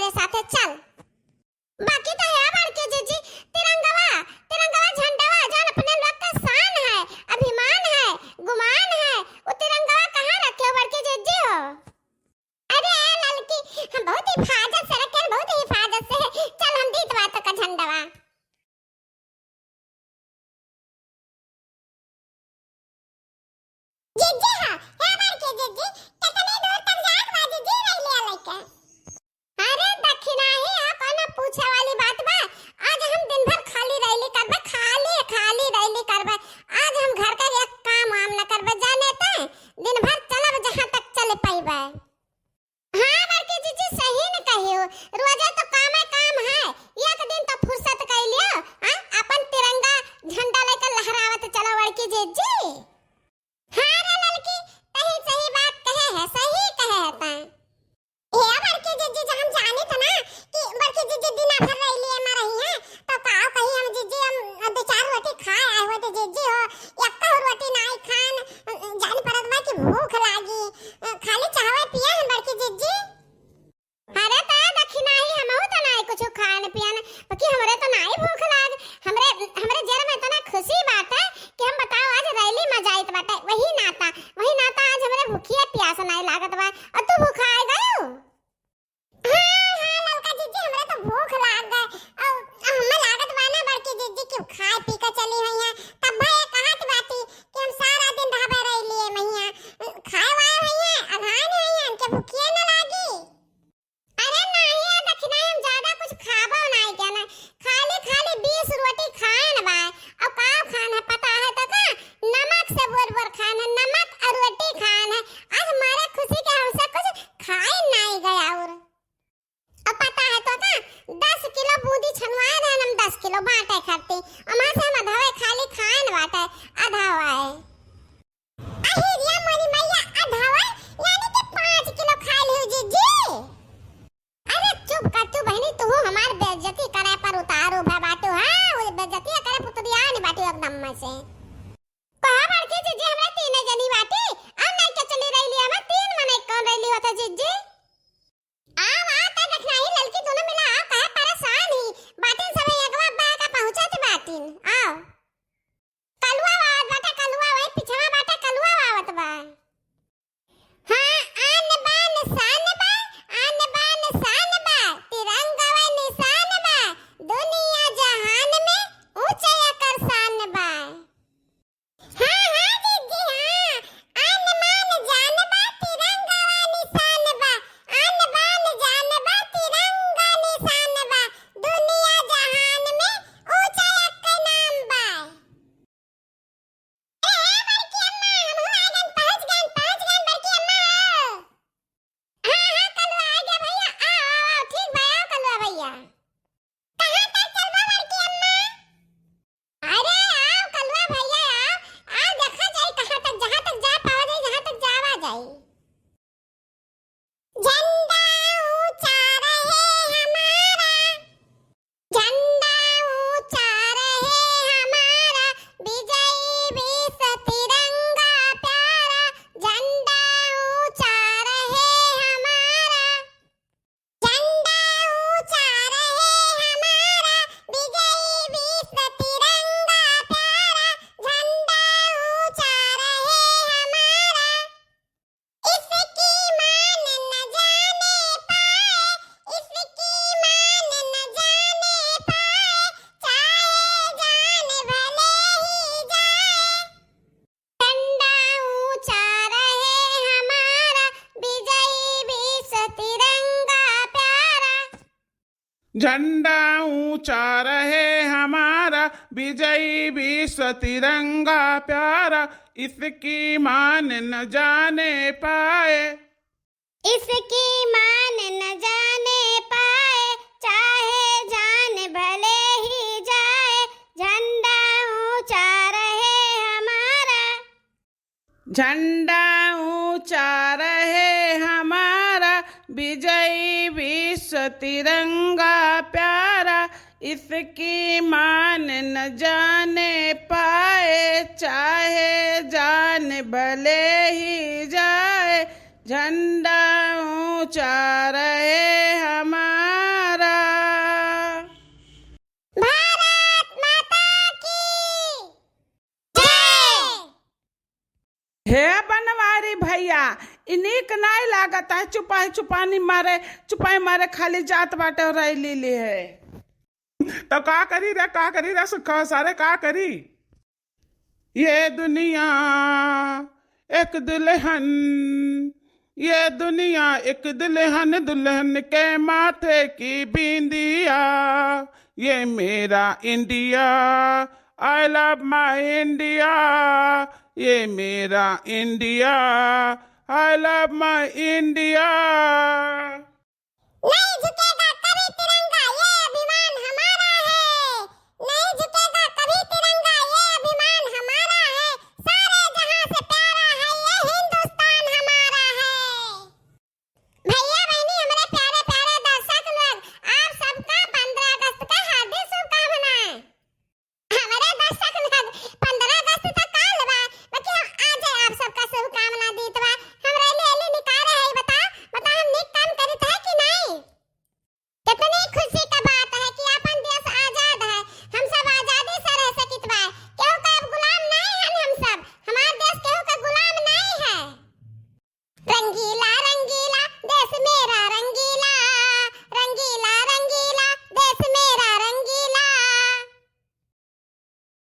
मेरे साथे चल। बाकी तो है बड़के जीजी, तिरंगवा तिरंगवा झंडवा जौन अपने लोग का शान है, अभिमान है, गुमान है, वो तिरंगवा कहाँ रखे हो बड़के जीजी हो? अरे लड़की, हम बहुत हिफाजत से रखे, बहुत हिफाजत से। चल हम दीत बात का झंडवा। जीजी हां, है बड़के जीजी, कितने दूर तक जात बा जीजी रह ले लइका। अरे दक्षिणा ही आप ना पूछे वाली बात बा। आज हम दिन भर खाली रैली करबे, खाली रैली करबे। आज हम घर का एक काम वाम न करबे, जाने त दिन भर चलब जहां तक चले पाइबे। हां बड़के जीजी सही न कहियो, रोजे तो काम है, एक दिन तो फुर्सत कर लियो। हां अपन तिरंगा झंडा लेकर लहरावत चलो बड़के जीजी। हां रे लड़की, सही बात कहे है, सही कहे है ता। ये बड़के जीजी जब हम जाने था ना कि बड़के जीजी दिन भर रह लिए में रही हैं, तो काओ कही हम जीजी हम दो चार रोटी खाए आए हुए थे जीजी हो, एक तो रोटी नहीं खान जान पड़त बा कि भूख लागी, खाली चाहवे पिया हम बड़के जीजी। अरे ता दक्षिणा ही हमहु तो नहीं कुछ खान पियन, बाकी हमरे तो नहीं भूख लाग। हमरे जेल में तो ना खुशी बात है कि हम बताओ आज रैली में जाइत बाटे, वही नाता आज हमरे भूखिए प्यास नहीं लागत बा। और तू भूखा आ गयो? हां लड़का जीजी, हमरे तो भूख लाग गए और हमें लागत बा ना बड़के जीजी कि खाए पी के चली हुई हैं। तब भाई कहत बाती कि हम सारा दिन ढाबे रह लिए मैया, खाए वाए हुई हैं, अघान हुई हैं, के भूखिए न लागी। अरे नहीं दक्षिणा, हम ज्यादा कुछ खाबो नहीं क्या ना, खाली 20 रोटी खान बा। और का खान है पता है तो का? नमक से बोर खान है, नमक और रोटी खान है। आज हमारे खुशी के हमसे कुछ खाए नहीं गया। और पता है तो का 10 किलो बूंदी छनवाए रहे, हम 10 किलो बांटे खाती, और मां से हम अधावे खाली खान बाटे अधावाए। अहिरिया मोरी मैया अधावा यानी कि 5 किलो खा लियो जीजी। अरे चुप कर तू बहनी, तू हमार बेइज्जती करे पर उतारू भा बाटू। हां वो बेइज्जती करे पुतरिया नहीं बाटू एकदम में से। कहा बड़के जीजी हमरा तीन जनी बाटी, अब नहीं के चली रही हम 3 मने कौन रही होता जीजी। आव आता देखना ही लड़की दोनों मिला आ कहे परेशान ही बाटिन सब एकवा बा का पहुंचत बाटिन। आओ कलुआ आवत बाटा, कलुआ वही पिछवा बाटा कलुआ आवत बा। हां आन बान शान बा, आन बान शान बा, तिरंगा व निशान बा, दुनिया जहान में ऊंचा कर शान बा। हां हां जीजी हां, आन मान जान बा, तिरंगा व निशान बा, आन बान जान बा, तिरंगा निशान बा, दुनिया जहान में ऊंचा कर नाम बा। ए बड़की अम्मा, हम आ गए, पहुंच गए बड़की अम्मा। हां हां कलुआ आ गया भैया, आओ ठीक बा, आओ कलुआ भैया। कहां तक चलबा बड़की अम्मा? अरे आओ कलुआ भैया, आओ देखा जाए कहां तक, जहां तक जा पावा जाए, जहां तक जावा जाए। झंडा ऊंचा रहे हमारा, झंडा ऊंचा रहे हमारा, विजयी विश्व तिरंगा प्यारा, झंडा ऊंचा रहे हमारा, झंडा ऊंचा रहे हमारा, विजयी विश्व तिरंगा प्यारा, झंडा ऊंचा रहे हमारा। इसकी मान न जाने पाए, इसकी मान न जाने पाए, चाहे जान भले ही जाए, झंडा ऊंचा रहे हमारा, विजयी विश्व तिरंगा प्यारा। झंडा ऊंचा रहे हमारा, विजयी विश्व तिरंगा प्यारा, इसकी मान न जाने पाए, इसकी मान न जाने पाए, चाहे जान भले ही जाए, झंडा ऊंचा रहे हमारा। झंडा ऊंचा रहे हमारा, विजयी विश्व तिरंगा प्यारा, इसकी मान न जाने पाए, चाहे जान भले ही जाए, झंडा ऊंचा रहे हमारा। करी भैया, इनिक नहीं लागत है चुपाई मारे खाली जात बाटे रैली ली है। तो का करी रे सुखा सारे का करी। ये दुनिया एक दुल्हन, ये दुनिया एक दुल्हन, दुल्हन के माथे की बिंदिया, ये मेरा India, I love my India, ये मेरा India, I love my India.